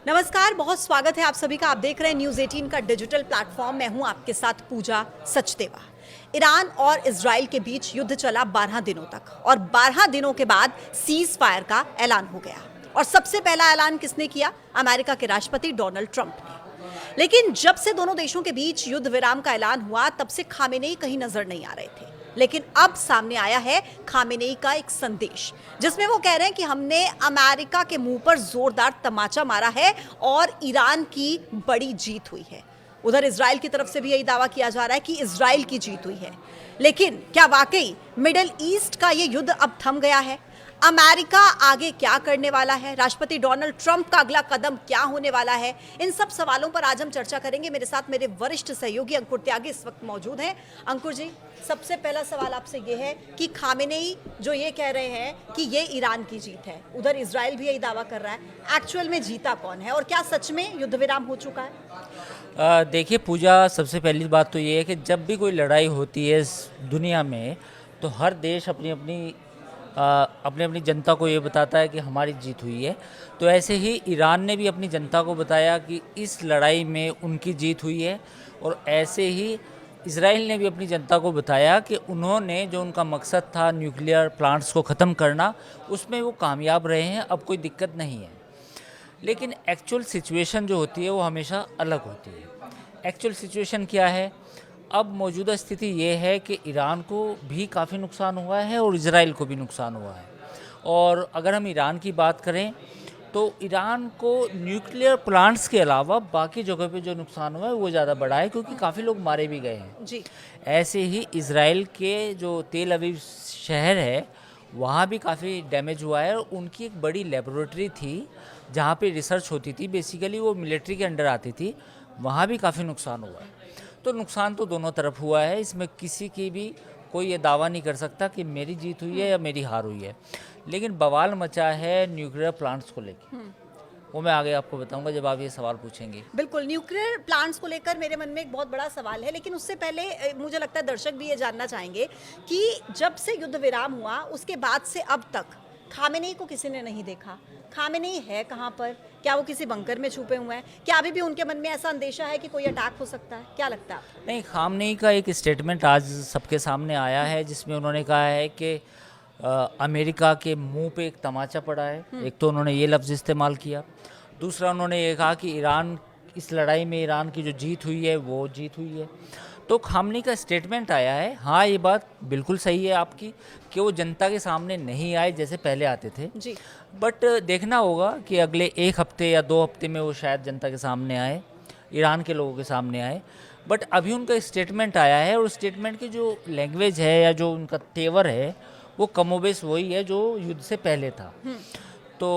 नमस्कार, बहुत स्वागत है आप सभी का। आप देख रहे हैं न्यूज़ 18 का डिजिटल प्लेटफॉर्म। मैं हूं आपके साथ पूजा सचदेवा। ईरान और इजराइल के बीच युद्ध चला 12 दिनों तक और 12 दिनों के बाद सीज फायर का ऐलान हो गया। और सबसे पहला ऐलान किसने किया? अमेरिका के राष्ट्रपति डोनाल्ड ट्रंप ने। लेकिन जब से दोनों देशों के बीच युद्ध विराम का ऐलान हुआ, तब से खामेनेई कहीं नजर नहीं आ रहे थे। लेकिन अब सामने आया है खामेनेई का एक संदेश, जिसमें वो कह रहे हैं कि हमने अमेरिका के मुंह पर जोरदार तमाचा मारा है और ईरान की बड़ी जीत हुई है। उधर इजराइल की तरफ से भी यही दावा किया जा रहा है कि इजराइल की जीत हुई है। लेकिन क्या वाकई मिडिल ईस्ट का ये युद्ध अब थम गया है? अमेरिका आगे क्या करने वाला है? राष्ट्रपति डोनाल्ड ट्रंप का अगला कदम क्या होने वाला है? इन सब सवालों पर आज हम चर्चा करेंगे। मेरे साथ मेरे वरिष्ठ सहयोगी अंकुर त्यागी इस वक्त मौजूद हैं। अंकुर जी, सबसे पहला सवाल आपसे ये है कि खामेनेई जो ये कह रहे हैं कि ये ईरान की जीत है, उधर इजराइल भी यही दावा कर रहा है, एक्चुअल में जीता कौन है और क्या सच में युद्ध विराम हो चुका है? देखिए पूजा, सबसे पहली बात तो ये है कि जब भी कोई लड़ाई होती है इस दुनिया में, तो हर देश अपनी अपनी जनता को ये बताता है कि हमारी जीत हुई है। तो ऐसे ही ईरान ने भी अपनी जनता को बताया कि इस लड़ाई में उनकी जीत हुई है, और ऐसे ही इजराइल ने भी अपनी जनता को बताया कि उन्होंने जो उनका मकसद था न्यूक्लियर प्लांट्स को ख़त्म करना, उसमें वो कामयाब रहे हैं। अब कोई दिक्कत नहीं है। लेकिन एक्चुअल सिचुएशन जो होती है वो हमेशा अलग होती है। एक्चुअल सिचुएशन क्या है? अब मौजूदा स्थिति ये है कि ईरान को भी काफ़ी नुकसान हुआ है और इजराइल को भी नुकसान हुआ है। और अगर हम ईरान की बात करें तो ईरान को न्यूक्लियर प्लांट्स के अलावा बाकी जगह पे जो नुकसान हुआ है वो ज़्यादा बड़ा है, क्योंकि काफ़ी लोग मारे भी गए हैं जी। ऐसे ही इजराइल के जो तेल अवीव शहर है, वहाँ भी काफ़ी डैमेज हुआ है। और उनकी एक बड़ी लेबोरेटरी थी जहाँ पे रिसर्च होती थी, बेसिकली वो मिलिट्री के अंडर आती थी, वहाँ भी काफ़ी नुकसान हुआ है। तो नुकसान तो दोनों तरफ हुआ है। इसमें किसी की भी कोई ये दावा नहीं कर सकता कि मेरी जीत हुई है या मेरी हार हुई है। लेकिन बवाल मचा है न्यूक्लियर प्लांट्स को लेकर, वो मैं आगे आपको बताऊंगा जब आप ये सवाल पूछेंगे। बिल्कुल, न्यूक्लियर प्लांट्स को लेकर मेरे मन में एक बहुत बड़ा सवाल है। लेकिन उससे पहले मुझे लगता है दर्शक भी ये जानना चाहेंगे कि जब से युद्ध विराम हुआ उसके बाद से अब तक खामेनेई को किसी ने नहीं देखा। खामेनेई है कहाँ पर? क्या वो किसी बंकर में छुपे हुए हैं? क्या अभी भी उनके मन में ऐसा अंदेशा है कि कोई अटैक हो सकता है? क्या लगता है आपको? नहीं, खामनेई का एक स्टेटमेंट आज सबके सामने आया है, जिसमें उन्होंने कहा है कि अमेरिका के मुंह पे एक तमाचा पड़ा है। एक तो उन्होंने ये लफ्ज़ इस्तेमाल किया। दूसरा उन्होंने ये कहा कि ईरान, इस लड़ाई में ईरान की जो जीत हुई है वो जीत हुई है। तो खामनेई का स्टेटमेंट आया है। हाँ, ये बात बिल्कुल सही है आपकी कि वो जनता के सामने नहीं आए जैसे पहले आते थे। जी। बट देखना होगा कि अगले एक हफ्ते या 2 हफ्ते में वो शायद जनता के सामने आए, ईरान के लोगों के सामने आए। बट अभी उनका स्टेटमेंट आया है, और स्टेटमेंट की जो लैंग्वेज है या जो उनका तेवर है वो कमोबेश वही है जो युद्ध से पहले था। तो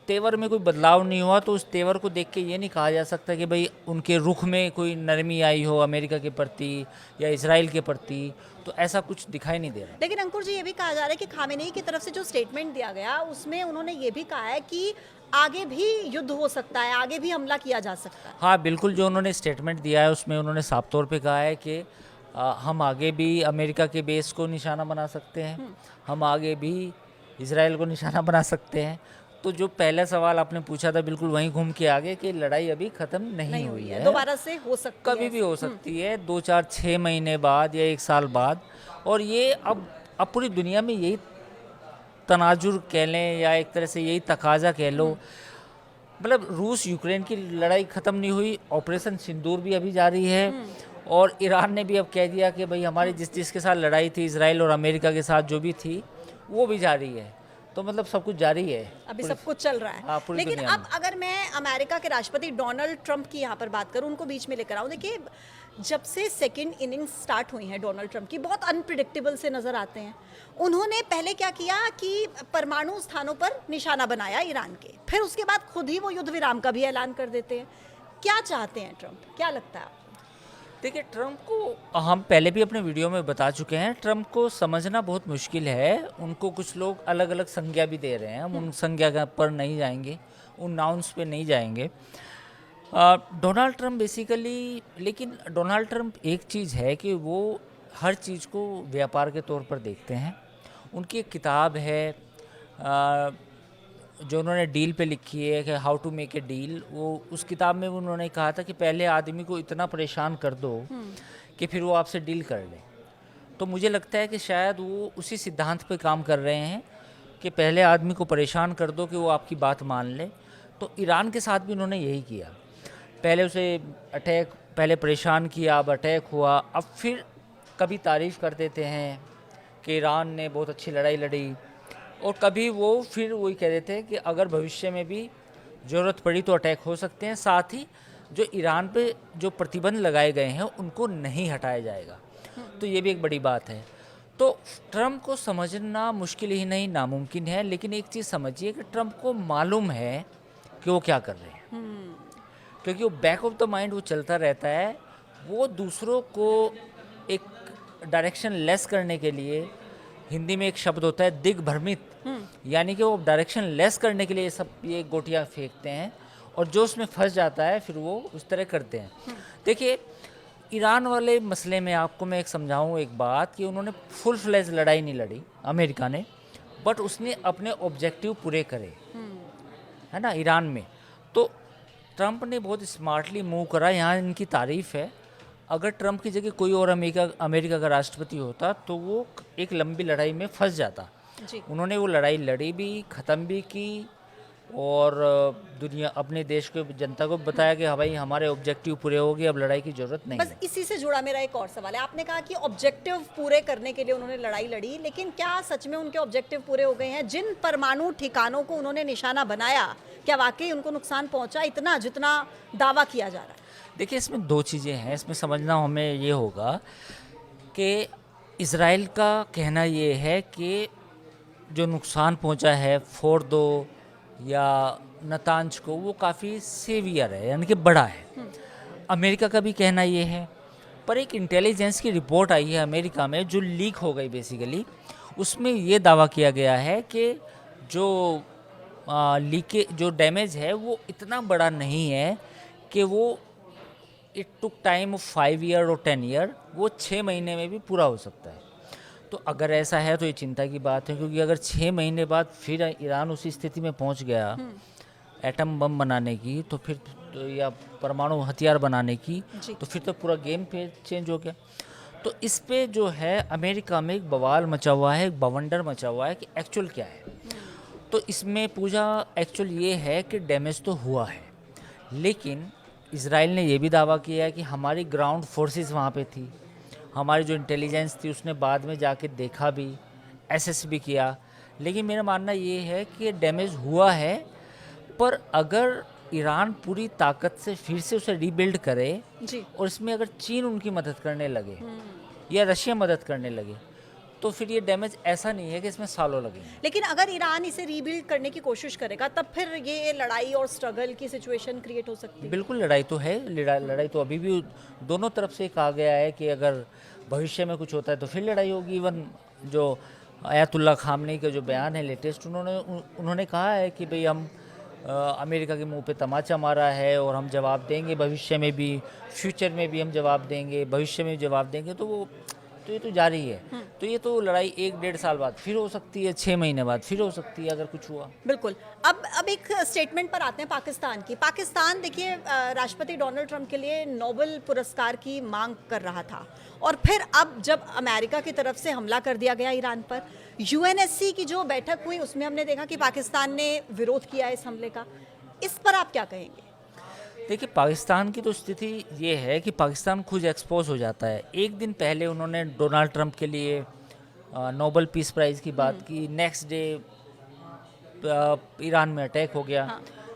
तेवर में कोई बदलाव नहीं हुआ। तो उस तेवर को देख के ये नहीं कहा जा सकता कि भाई उनके रुख में कोई नरमी आई हो अमेरिका के प्रति या इजराइल के प्रति। तो ऐसा कुछ दिखाई नहीं दे रहा। लेकिन अंकुर जी, ये भी कहा जा रहा है कि खामेनेई की तरफ से जो स्टेटमेंट दिया गया उसमें उन्होंने ये भी कहा है कि आगे भी युद्ध हो सकता है, आगे भी हमला किया जा सकता है। हाँ बिल्कुल, जो उन्होंने स्टेटमेंट दिया है उसमें उन्होंने साफ तौर पे कहा है कि हम आगे भी अमेरिका के बेस को निशाना बना सकते हैं, हम आगे भी इजराइल को निशाना बना सकते हैं। तो जो पहला सवाल आपने पूछा था, बिल्कुल वहीं घूम के आगे कि लड़ाई अभी ख़त्म नहीं हुई है, दोबारा से हो सकती है, कभी भी हो सकती है, 2 4 6 महीने बाद या 1 साल बाद। और ये अब पूरी दुनिया में यही तनाजुर कह लें या एक तरह से यही तकाजा कह लो। मतलब रूस यूक्रेन की लड़ाई ख़त्म नहीं हुई, ऑपरेशन सिंदूर भी अभी जारी है। और ईरान ने भी अब कह दिया कि भाई हमारी जिसके साथ लड़ाई थी इजराइल और अमेरिका के साथ जो भी थी वो भी जारी है। तो मतलब सब कुछ जारी है, अभी सब कुछ चल रहा है। हाँ, पूरी लेकिन दुनिया अब में। अगर मैं अमेरिका के राष्ट्रपति डोनाल्ड ट्रंप की यहाँ पर बात करूँ, उनको बीच में लेकर आऊँ, देखिए जब से सेकेंड इनिंग्स स्टार्ट हुई है डोनाल्ड ट्रंप की, बहुत अनप्रिडिक्टेबल से नजर आते हैं। उन्होंने पहले क्या किया कि परमाणु स्थानों पर निशाना बनाया ईरान के, फिर उसके बाद खुद ही वो युद्ध विराम का भी ऐलान कर देते हैं। क्या चाहते हैं ट्रंप? क्या लगता है आपको? देखिए, ट्रंप को हम पहले भी अपने वीडियो में बता चुके हैं, ट्रंप को समझना बहुत मुश्किल है। उनको कुछ लोग अलग अलग संज्ञा भी दे रहे हैं, हम उन संज्ञा पर नहीं जाएंगे, उन नाउन्स पे नहीं जाएंगे। डोनाल्ड ट्रंप बेसिकली, लेकिन डोनाल्ड ट्रंप एक चीज़ है कि वो हर चीज़ को व्यापार के तौर पर देखते हैं। उनकी एक किताब है जो उन्होंने डील पे लिखी है कि how to make a deal, वो उस किताब में उन्होंने कहा था कि पहले आदमी को इतना परेशान कर दो कि फिर वो आपसे डील कर ले। तो मुझे लगता है कि शायद वो उसी सिद्धांत पे काम कर रहे हैं कि पहले आदमी को परेशान कर दो कि वो आपकी बात मान ले। तो ईरान के साथ भी उन्होंने यही किया, पहले उसे पहले परेशान किया, अब अटैक हुआ, अब फिर कभी तारीफ़ कर देते हैं कि ईरान ने बहुत अच्छी लड़ाई लड़ी, और कभी वो फिर वही कह देते हैं कि अगर भविष्य में भी ज़रूरत पड़ी तो अटैक हो सकते हैं, साथ ही जो ईरान पे जो प्रतिबंध लगाए गए हैं उनको नहीं हटाया जाएगा। तो ये भी एक बड़ी बात है। तो ट्रम्प को समझना मुश्किल ही नहीं, नामुमकिन है, लेकिन एक चीज़ समझिए कि ट्रम्प को मालूम है कि वो क्या कर रहे हैं, क्योंकि वो बैक ऑफ द माइंड वो चलता रहता है। वो दूसरों को एक डायरेक्शन लेस करने के लिए, हिंदी में एक शब्द होता है दिग्भ्रमित, यानी कि वो डायरेक्शन लेस करने के लिए ये गोटियां फेंकते हैं, और जो उसमें फंस जाता है फिर वो उस तरह करते हैं। देखिए, ईरान वाले मसले में आपको मैं एक समझाऊं एक बात, कि उन्होंने फुल फ्लेज लड़ाई नहीं लड़ी अमेरिका ने, बट उसने अपने ऑब्जेक्टिव पूरे करे, है ना, ईरान में। तो ट्रम्प ने बहुत स्मार्टली मूव करा, यहाँ इनकी तारीफ़ है। अगर ट्रम्प की जगह कोई और अमेरिका का राष्ट्रपति होता तो वो एक लंबी लड़ाई में फंस जाता। जी। उन्होंने वो लड़ाई लड़ी भी, ख़त्म भी की, और दुनिया अपने देश को, जनता को बताया कि हाँ भाई हमारे ऑब्जेक्टिव पूरे हो गए, अब लड़ाई की ज़रूरत नहीं बस है। इसी से जुड़ा मेरा एक और सवाल है। आपने कहा कि ऑब्जेक्टिव पूरे करने के लिए उन्होंने लड़ाई लड़ी, लेकिन क्या सच में उनके ऑब्जेक्टिव पूरे हो गए हैं? जिन परमाणु ठिकानों को उन्होंने निशाना बनाया, क्या वाकई उनको नुकसान पहुंचा इतना जितना दावा किया जा रहा है? देखिए, इसमें दो चीज़ें हैं, इसमें समझना हमें ये होगा कि इज़राइल का कहना ये है कि जो नुकसान पहुंचा है फोर्दो या नतांज को, वो काफ़ी सेवियर है, यानी कि बड़ा है। अमेरिका का भी कहना ये है, पर एक इंटेलिजेंस की रिपोर्ट आई है अमेरिका में जो लीक हो गई बेसिकली, उसमें ये दावा किया गया है कि जो जो डैमेज है वो इतना बड़ा नहीं है कि वो इट टुक टाइम 5 ईयर और 10 ईयर, वो 6 महीने में भी पूरा हो सकता है। तो अगर ऐसा है तो ये चिंता की बात है, क्योंकि अगर 6 महीने बाद फिर ईरान उसी स्थिति में पहुंच गया एटम बम बनाने की, तो फिर या परमाणु हथियार बनाने की, तो फिर तो पूरा गेम पे चेंज हो गया। तो इस पे जो है अमेरिका में एक बवाल मचा हुआ है, एक बवंडर मचा हुआ है कि एक्चुअल क्या है। तो इसमें पूजा एक्चुअल ये है कि डैमेज तो हुआ है, लेकिन इज़राइल ने ये भी दावा किया है कि हमारी ग्राउंड फोर्सेस वहाँ पे थी, हमारी जो इंटेलिजेंस थी उसने बाद में जाके देखा भी, एसेस भी किया। लेकिन मेरा मानना ये है कि डैमेज हुआ है, पर अगर ईरान पूरी ताकत से फिर से उसे रीबिल्ड करे जी। और इसमें अगर चीन उनकी मदद करने लगे या रशिया मदद करने लगे, तो फिर ये डैमेज ऐसा नहीं है कि इसमें सालों लगेंगे। लेकिन अगर ईरान इसे रीबिल्ड करने की कोशिश करेगा, तब फिर ये लड़ाई और स्ट्रगल की सिचुएशन क्रिएट हो सकती है। बिल्कुल, लड़ाई तो है, लड़ाई तो अभी भी दोनों तरफ से कहा गया है कि अगर भविष्य में कुछ होता है तो फिर लड़ाई होगी। इवन जो आयतुल्ला खामनेई का जो बयान है लेटेस्ट, उन्होंने कहा है कि भाई हम अमेरिका के मुंह पे तमाचा मारा है और हम जवाब देंगे, भविष्य में भी, फ्यूचर में भी हम जवाब देंगे, भविष्य में भी जवाब देंगे। तो ये तो जारी है। तो ये तो लड़ाई 1-1.5 साल बाद फिर हो सकती है, 6 महीने बाद फिर हो सकती है अगर कुछ हुआ। बिल्कुल। अब एक स्टेटमेंट पर आते हैं पाकिस्तान की। पाकिस्तान देखिए, राष्ट्रपति डोनाल्ड ट्रंप के लिए नोबेल पुरस्कार की मांग कर रहा था, और फिर अब जब अमेरिका की तरफ से हमला कर दिया गया ईरान पर, यूएनएससी की जो बैठक हुई उसमें हमने देखा कि पाकिस्तान ने विरोध किया इस हमले का। इस पर आप क्या कहेंगे? देखिए, पाकिस्तान की तो स्थिति ये है कि पाकिस्तान खुद एक्सपोज हो जाता है। एक दिन पहले उन्होंने डोनाल्ड ट्रंप के लिए नोबेल पीस प्राइज़ की बात की, नेक्स्ट डे ईरान में अटैक हो गया।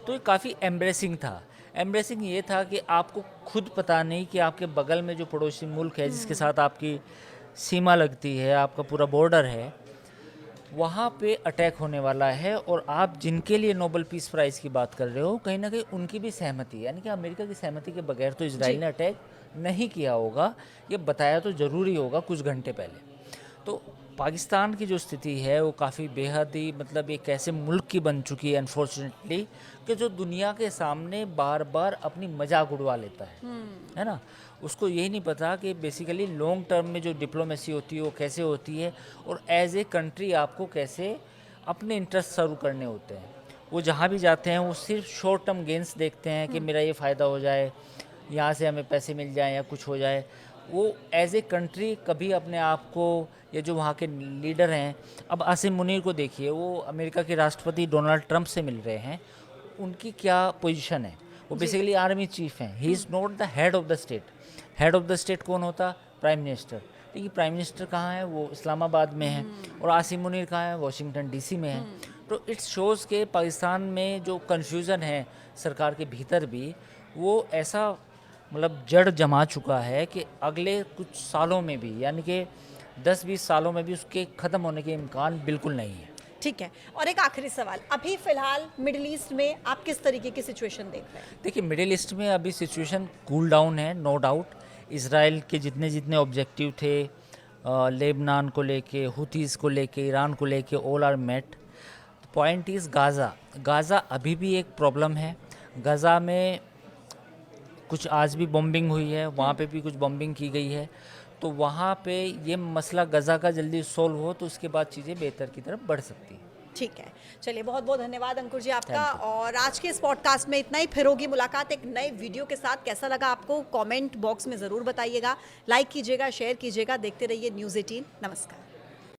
तो ये काफ़ी एम्ब्रेसिंग था। एम्ब्रेसिंग ये था कि आपको खुद पता नहीं कि आपके बगल में जो पड़ोसी मुल्क है, जिसके साथ आपकी सीमा लगती है, आपका पूरा बॉर्डर है, वहाँ पे अटैक होने वाला है, और आप जिनके लिए नोबेल पीस प्राइज़ की बात कर रहे हो, कहीं ना कहीं उनकी भी सहमति, यानी कि अमेरिका की सहमति के बगैर तो इजराइल ने अटैक नहीं किया होगा, ये बताया तो ज़रूरी होगा कुछ घंटे पहले। तो पाकिस्तान की जो स्थिति है वो काफ़ी बेहद ही, मतलब एक ऐसे मुल्क की बन चुकी है अनफॉर्चुनेटली, कि जो दुनिया के सामने बार बार अपनी मजाक उड़वा लेता है ना। उसको यही नहीं पता कि बेसिकली लॉन्ग टर्म में जो डिप्लोमेसी होती है वो कैसे होती है, और एज ए कंट्री आपको कैसे अपने इंटरेस्ट सर्व करने होते हैं। वो जहाँ भी जाते हैं वो सिर्फ शॉर्ट टर्म गेंस देखते हैं कि मेरा ये फ़ायदा हो जाए, यहाँ से हमें पैसे मिल जाएं या कुछ हो जाए। वो एज ए कंट्री कभी अपने आप को, या जो वहाँ के लीडर हैं, अब आसिम मुनीर को देखिए, वो अमेरिका के राष्ट्रपति डोनाल्ड ट्रंप से मिल रहे हैं, उनकी क्या पोजीशन है? वो बेसिकली आर्मी चीफ हैं, he is not the head of the state. Head of the state कौन होता? Prime minister. देखिए प्राइम मिनिस्टर कहाँ है? वो इस्लामाबाद में है। और आसिम मुनीर कहाँ है? वाशिंगटन डीसी में है। तो इट शोज़ के पाकिस्तान में जो कन्फ्यूज़न है सरकार के भीतर भी, वो ऐसा मतलब जड़ जमा चुका है कि अगले कुछ सालों में भी, यानी कि 10-20 सालों में भी उसके ख़त्म होने के इम्कान बिल्कुल नहीं है। ठीक है, और एक आखिरी सवाल, अभी फिलहाल मिडिल ईस्ट में आप किस तरीके की सिचुएशन देख रहे हैं? देखिए मिडिल ईस्ट में अभी सिचुएशन कूल डाउन है, नो डाउट। इसराइल के जितने जितने ऑब्जेक्टिव थे, लेबनान को लेके, हुतीज़ को लेके, ईरान को लेके, all are mate. Point is Gaza. Gaza अभी भी एक प्रॉब्लम है। गाज़ा में कुछ आज भी बॉम्बिंग हुई है, वहाँ पे भी कुछ बॉम्बिंग की गई है। तो वहाँ पे ये मसला गाज़ा का जल्दी सॉल्व हो तो उसके बाद चीज़ें बेहतर की तरफ बढ़ सकती हैं। ठीक है, चलिए बहुत बहुत धन्यवाद अंकुर जी आपका। Thank और आज के इस पॉडकास्ट में इतना ही, फिर होगी मुलाकात एक नए वीडियो के साथ। कैसा लगा आपको कमेंट बॉक्स में ज़रूर बताइएगा, लाइक कीजिएगा, शेयर कीजिएगा। देखते रहिए न्यूज़ 18। नमस्कार।